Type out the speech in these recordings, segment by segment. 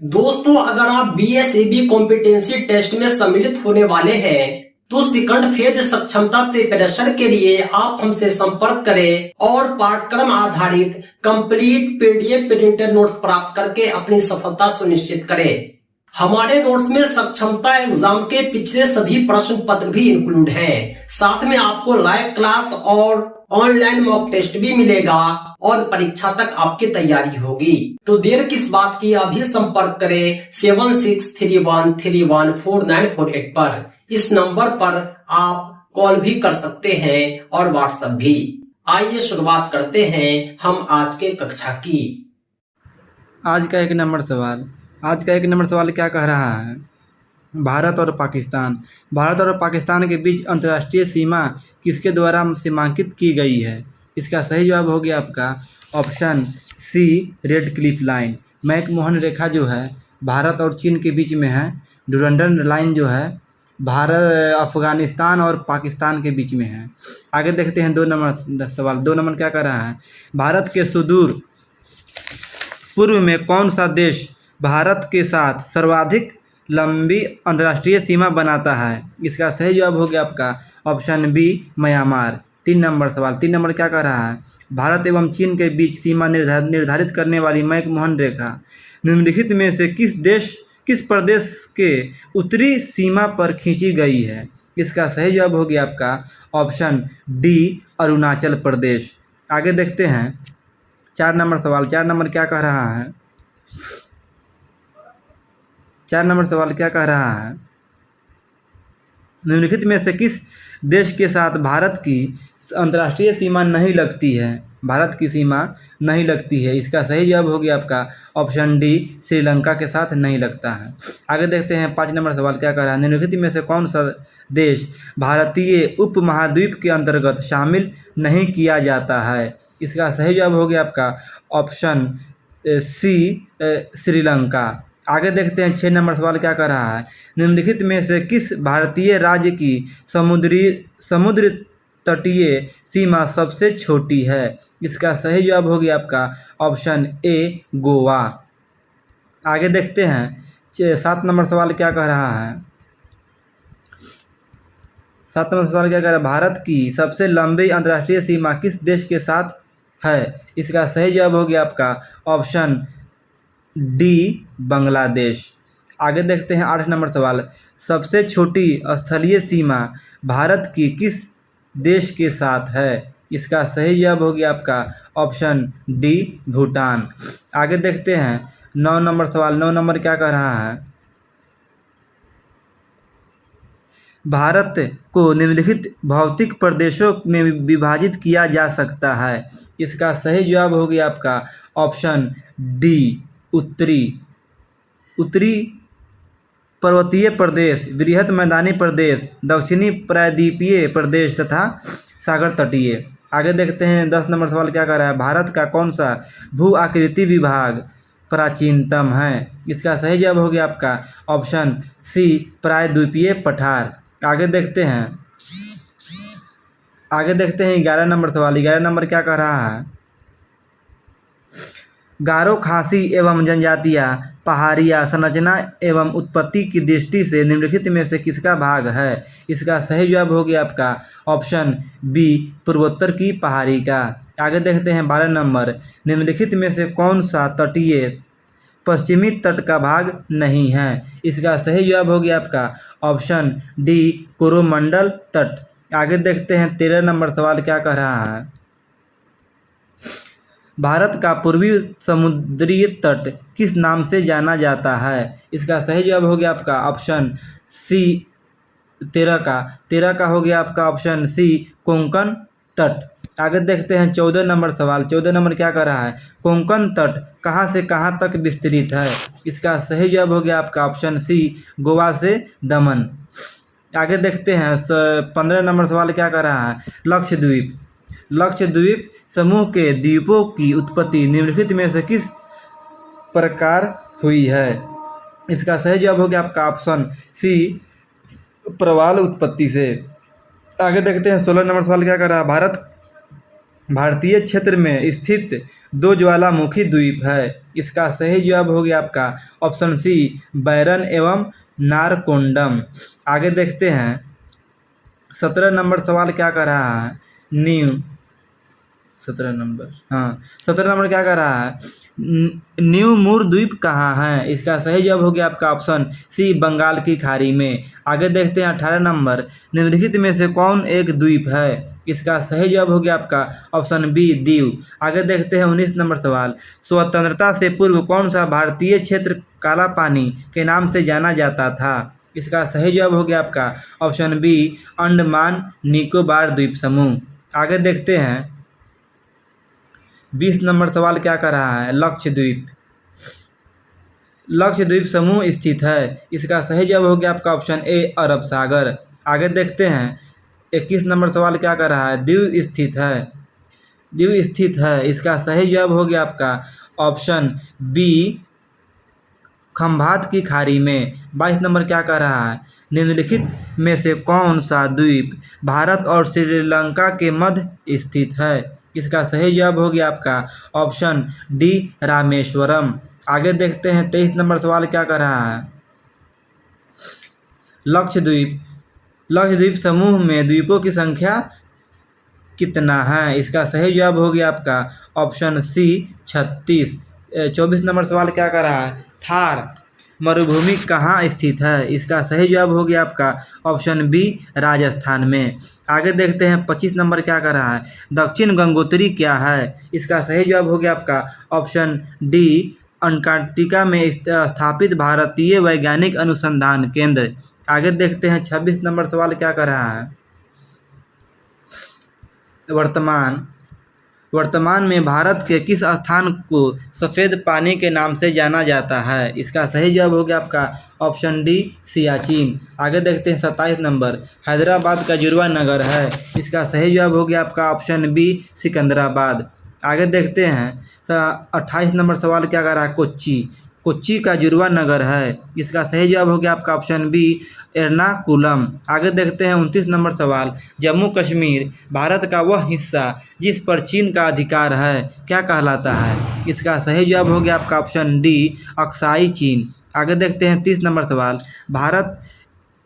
दोस्तों, अगर आप बीएसएबी कॉम्पिटेंसी टेस्ट में सम्मिलित होने वाले हैं तो सेकंड फेज सक्षमता प्रिपरेशन के लिए आप हमसे संपर्क करें और पाठ्यक्रम आधारित कंप्लीट पीडीएफ प्रिंटेड नोट्स प्राप्त करके अपनी सफलता सुनिश्चित करें। हमारे नोट्स में सक्षमता एग्जाम के पिछले सभी प्रश्न पत्र भी इंक्लूड हैं। साथ में आपको लाइव क्लास और ऑनलाइन मॉक टेस्ट भी मिलेगा और परीक्षा तक आपकी तैयारी होगी। तो देर किस बात की, अभी संपर्क करें 7631314948 पर। इस नंबर पर आप कॉल भी कर सकते हैं और व्हाट्सएप भी। आइए शुरुआत करते हैं हम आज के कक्षा की। आज का एक नंबर सवाल क्या कह रहा है? भारत और पाकिस्तान के बीच अंतर्राष्ट्रीय सीमा किसके द्वारा सीमांकित की गई है? इसका सही जवाब हो गया आपका option C, Radcliffe line. McMahon रेखा जो है भारत और चीन के बीच में है। डुरंडन लाइन जो है भारत, अफगानिस्तान और पाकिस्तान के बीच में है। आगे देखते हैं 2 नंबर सवाल। 2 नंबर क्या कह रहा है? भारत के सुदूर पूर्व में कौन सा देश भारत के साथ सर्वाधिक लंबी अंतर्राष्ट्रीय सीमा बनाता है? इसका सही जवाब हो गया आपका ऑप्शन बी, म्यांमार। 3 नंबर सवाल। 3 नंबर क्या कह रहा है? भारत एवं चीन के बीच सीमा निर्धारित करने वाली मैकमोहन रेखा निम्नलिखित में से किस प्रदेश के उत्तरी सीमा पर खींची गई है? इसका सही जवाब हो गया आपका ऑप्शन डी, अरुणाचल प्रदेश। आगे देखते हैं 4 नंबर सवाल। 4 नंबर क्या कह रहा है? 4 नंबर सवाल क्या कह रहा है? निम्नलिखित में से किस देश के साथ भारत की अंतर्राष्ट्रीय सीमा नहीं लगती है? भारत की सीमा नहीं लगती है। इसका सही जवाब हो गया आपका ऑप्शन डी, श्रीलंका के साथ नहीं लगता है। आगे देखते हैं 5 नंबर सवाल क्या कह रहा है? निम्नलिखित में से कौन सा देश भारतीय उपमहाद्वीप के अंतर्गत शामिल नहीं किया जाता है? इसका सही जवाब हो गया आपका ऑप्शन सी, श्रीलंका। आगे देखते हैं 6 नंबर सवाल क्या कह रहा है? निम्नलिखित में से किस भारतीय राज्य की समुद्र तटीय सीमा सबसे छोटी है? इसका सही जवाब हो गया आपका ऑप्शन ए, गोवा। आगे देखते हैं 7 नंबर सवाल क्या कह रहा है? 7 नंबर सवाल क्या कह रहा है? भारत की सबसे लंबी अंतर्राष्ट्रीय सीमा किस देश के साथ है? इसका सही जवाब हो गया आपका ऑप्शन डी, बांग्लादेश। आगे देखते हैं 8 नंबर सवाल। सबसे छोटी स्थलीय सीमा भारत की किस देश के साथ है? इसका सही जवाब हो गया आपका ऑप्शन डी, भूटान। आगे देखते हैं 9 नंबर सवाल। 9 नंबर क्या कह रहा है? भारत को निम्नलिखित भौतिक प्रदेशों में विभाजित किया जा सकता है। इसका सही जवाब हो गया आपका ऑप्शन डी, उत्तरी पर्वतीय प्रदेश, बृहद मैदानी प्रदेश, दक्षिणी प्रायद्वीपीय प्रदेश तथा सागर तटीय। आगे देखते हैं 10 नंबर सवाल क्या कह रहा है? भारत का कौन सा भू आकृति विभाग प्राचीनतम है? इसका सही जवाब हो गया आपका ऑप्शन सी, प्रायद्वीपीय पठार। आगे देखते हैं 11 नंबर सवाल। 11 नंबर क्या कह रहा है? गारो, खासी एवं जनजातियाँ पहाड़िया संरचना एवं उत्पत्ति की दृष्टि से निम्नलिखित में से किसका भाग है? इसका सही जवाब हो गया आपका ऑप्शन बी, पूर्वोत्तर की पहाड़ी का। आगे देखते हैं 12 नंबर। निम्नलिखित में से कौन सा तटीय पश्चिमी तट का भाग नहीं है? इसका सही जवाब हो गया आपका ऑप्शन डी, कोरोमंडल तट। आगे देखते हैं 13 नंबर सवाल क्या कह रहा है? भारत का पूर्वी समुद्री तट किस नाम से जाना जाता है? इसका सही जवाब हो गया आपका ऑप्शन सी, 13 का हो गया आपका ऑप्शन सी, कोंकण तट। आगे देखते हैं 14 नंबर सवाल। 14 नंबर क्या कर रहा है? कोंकण तट कहाँ से कहाँ तक विस्तृत है? इसका सही जवाब हो गया आपका ऑप्शन सी, गोवा से दमन। आगे देखते हैं 15 नंबर सवाल क्या कर रहा है? लक्षद्वीप समूह के द्वीपों की उत्पत्ति निम्नलिखित में से किस प्रकार हुई है? इसका सही जवाब हो गया आपका ऑप्शन सी, प्रवाल उत्पत्ति से। आगे देखते हैं 16 नंबर सवाल क्या कर रहा है? भारतीय क्षेत्र में स्थित दो ज्वालामुखी द्वीप है। इसका सही जवाब हो गया आपका ऑप्शन सी बैरन एवं नारकोंडम। आगे देखते हैं 17 नंबर सवाल क्या कर रहा है। न्यू 17 नंबर क्या कर रहा है। न्यू मूर द्वीप कहाँ है। इसका सही जवाब हो गया आपका ऑप्शन सी बंगाल की खाड़ी में। आगे देखते हैं 18 नंबर निम्नलिखित में से कौन एक द्वीप है। इसका सही जवाब हो गया आपका ऑप्शन बी दीव। आगे देखते हैं 19 नंबर सवाल स्वतंत्रता से पूर्व कौन सा भारतीय क्षेत्र काला पानी के नाम से जाना जाता था। इसका सही जवाब हो गया आपका ऑप्शन बी अंडमान निकोबार द्वीप समूह। आगे देखते हैं 20 नंबर सवाल क्या कर रहा है। लक्षद्वीप लक्षद्वीप समूह स्थित है। इसका सही जवाब हो गया आपका ऑप्शन ए अरब सागर। आगे देखते हैं 21 नंबर सवाल क्या कर रहा है। द्वीप स्थित है। इसका सही जवाब हो गया आपका ऑप्शन बी खंभात की खाड़ी में। 22 नंबर क्या कर रहा है। निम्नलिखित में से कौन सा द्वीप भारत और श्रीलंका के मध्य स्थित है। इसका सही जवाब हो गया आपका ऑप्शन डी रामेश्वरम। आगे देखते हैं 23 नंबर सवाल क्या कर रहा है। लक्षद्वीप समूह में द्वीपों की संख्या कितना है। इसका सही जवाब हो गया आपका ऑप्शन सी 36। 24 नंबर सवाल क्या कर रहा है। थार मरुभूमि कहाँ स्थित है। इसका सही जवाब हो गया आपका ऑप्शन बी राजस्थान में। आगे देखते हैं 25 नंबर क्या कर रहा है। दक्षिण गंगोत्री क्या है। इसका सही जवाब हो गया आपका ऑप्शन डी अंटार्कटिका में स्थापित भारतीय वैज्ञानिक अनुसंधान केंद्र। आगे देखते हैं 26 नंबर सवाल क्या कर रहा है। वर्तमान में भारत के किस स्थान को सफ़ेद पानी के नाम से जाना जाता है। इसका सही जवाब हो गया आपका ऑप्शन डी सियाचिन। आगे देखते हैं 27 नंबर हैदराबाद का जुड़वा नगर है। इसका सही जवाब हो गया आपका ऑप्शन बी सिकंदराबाद। आगे देखते हैं 28 नंबर सवाल क्या कर रहा है। कोच्चि का जुड़वा नगर है। इसका सही जवाब हो गया आपका ऑप्शन बी एर्नाकुलम। आगे देखते हैं 29 नंबर सवाल जम्मू कश्मीर भारत का वह हिस्सा जिस पर चीन का अधिकार है क्या कहलाता है। इसका सही जवाब हो गया आपका ऑप्शन डी अक्साई चीन। आगे देखते हैं 30 नंबर सवाल भारत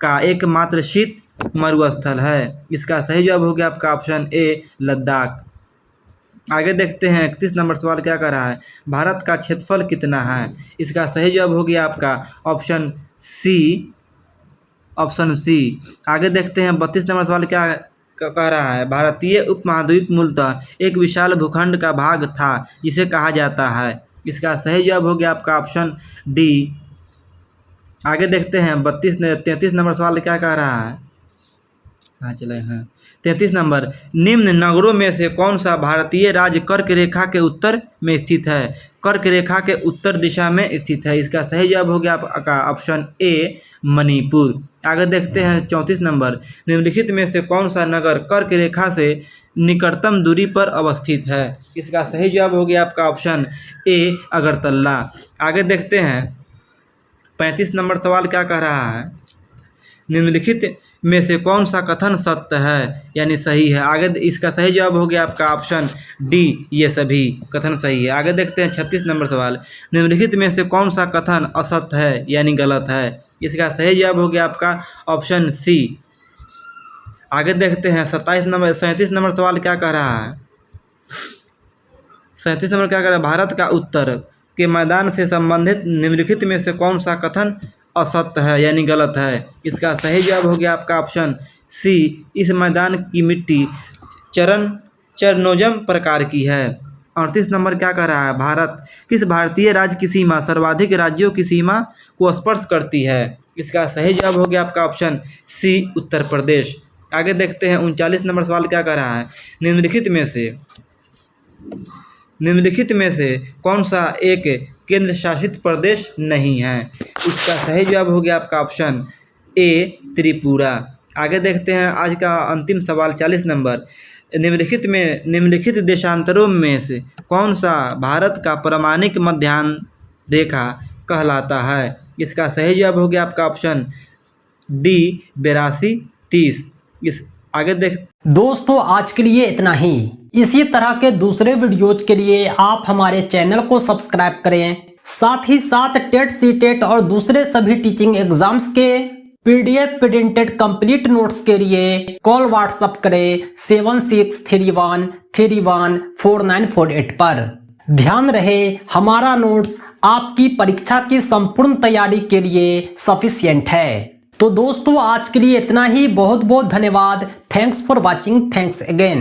का एकमात्र शीत मरुस्थल है। इसका सही जवाब हो गया आपका ऑप्शन ए लद्दाख। आगे देखते हैं 31 नंबर सवाल क्या कर रहा है। भारत का क्षेत्रफल कितना है। इसका सही जवाब हो गया आपका ऑप्शन सी। आगे देखते हैं 32 नंबर सवाल क्या कह रहा है। भारतीय उपमहाद्वीप मूलतः एक विशाल भूखंड का भाग था जिसे कहा जाता है। इसका सही जवाब हो गया आपका ऑप्शन डी। आगे देखते हैं 33 नंबर सवाल क्या कह रहा है। 33 नंबर निम्न नगरों में से कौन सा भारतीय राज्य कर्क रेखा के उत्तर में स्थित है। कर्क रेखा के उत्तर दिशा में स्थित है। इसका सही जवाब हो गया आपका ऑप्शन ए मणिपुर। आगे देखते हैं 34 नंबर निम्नलिखित में से कौन सा नगर कर्क रेखा से निकटतम दूरी पर अवस्थित है। इसका सही जवाब हो गया आपका ऑप्शन ए अगरतला। आगे देखते हैं 35 नंबर सवाल क्या कह रहा है। निम्नलिखित में से कौन सा कथन सत्य है यानी सही है। आगे इसका सही जवाब हो गया आपका ऑप्शन डी ये सभी कथन सही है। आगे देखते हैं 36 नंबर सवाल निम्नलिखित में से कौन सा कथन असत्य है यानी गलत है। इसका सही जवाब हो गया आपका ऑप्शन सी। आगे देखते हैं 37 नंबर सवाल क्या कह रहा है। 37 नंबर क्या कह रहा है। भारत का उत्तर के मैदान से संबंधित निम्नलिखित में से कौन सा कथन असत्य है यानी गलत है। इसका सही जवाब हो गया आपका ऑप्शन सी। इस मैदान की मिट्टी चरनोजम प्रकार की है। 38 नंबर क्या कह रहा है। भारत किस भारतीय राज्य की सीमा सर्वाधिक राज्यों की सीमा को स्पर्श करती है। इसका सही जवाब हो गया आपका ऑप्शन सी उत्तर प्रदेश। आगे देखते हैं 39 नंबर सवाल क्या कह रहा है। निम्नलिखित में से कौन सा एक केंद्र शासित प्रदेश नहीं है। इसका सही जवाब हो गया आपका ऑप्शन ए त्रिपुरा। आगे देखते हैं आज का अंतिम सवाल 40 नंबर निम्नलिखित देशांतरों में से कौन सा भारत का प्रामाणिक मध्याह्न रेखा कहलाता है। इसका सही जवाब हो गया आपका ऑप्शन डी 82-30। आगे देख दोस्तों आज के लिए इतना ही। इसी तरह के दूसरे वीडियोज के लिए आप हमारे चैनल को सब्सक्राइब करें। साथ ही साथ टेट सीटेट और दूसरे सभी टीचिंग एग्जाम्स के पीडीएफ प्रिंटेड कंप्लीट नोट्स के लिए कॉल व्हाट्सएप करें 7631314948 पर। ध्यान रहे हमारा नोट्स आपकी परीक्षा की संपूर्ण तैयारी के लिए सफिशिएंट है। तो दोस्तों आज के लिए इतना ही। बहुत बहुत धन्यवाद। Thanks for watching. Thanks again.